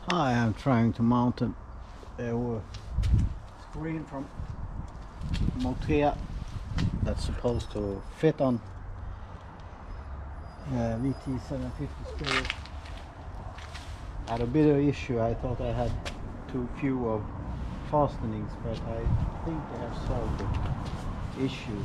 I am trying to mount a screen from Motea that's supposed to fit on vt750 screw. I had a bit of issue. I thought I had too few of fastenings, but I think I have solved the issue.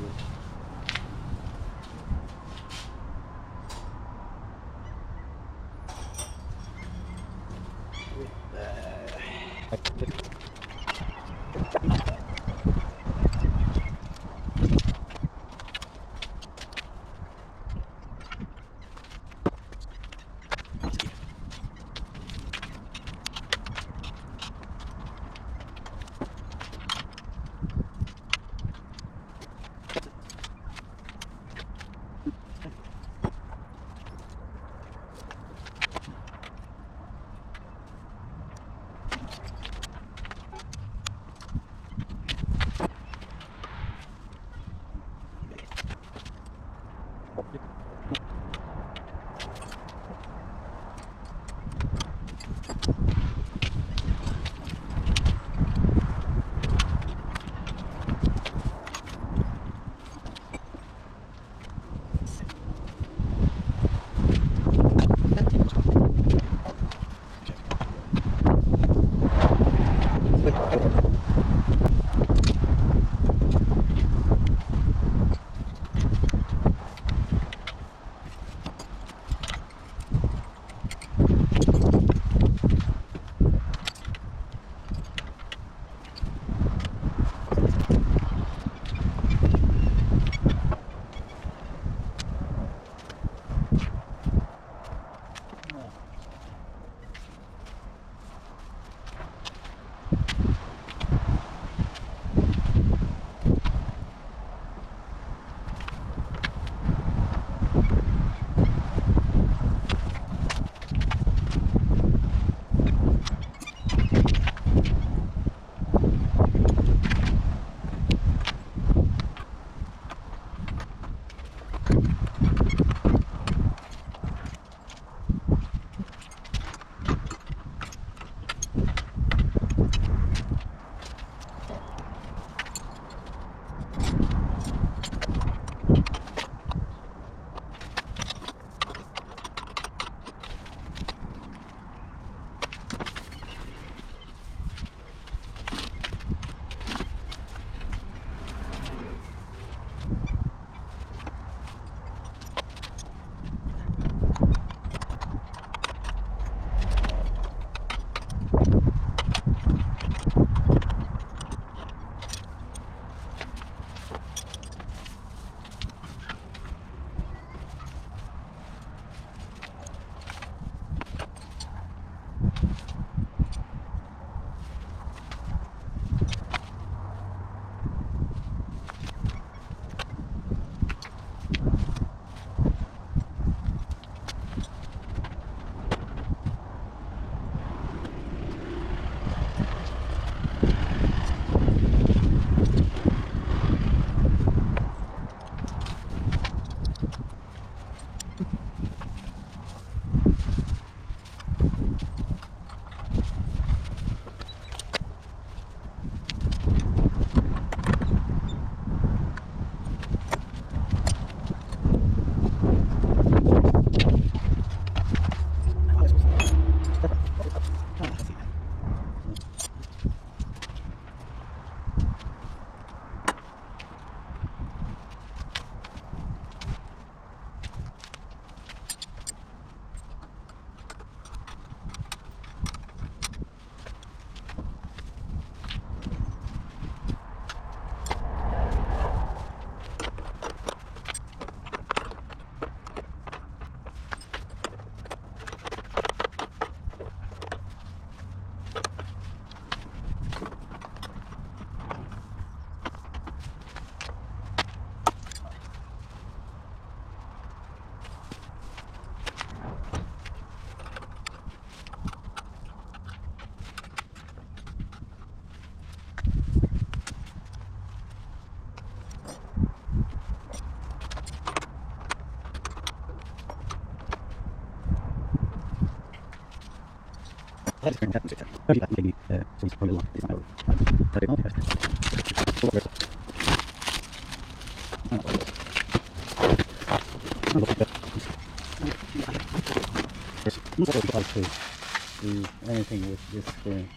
do anything with this screen.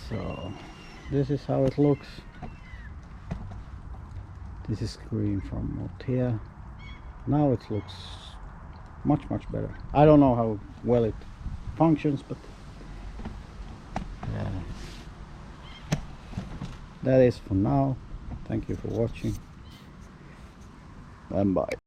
So this is how it looks. This is screen from out here. Now it looks much better. I don't know how well it functions, but that is for now. Thank you for watching, and bye.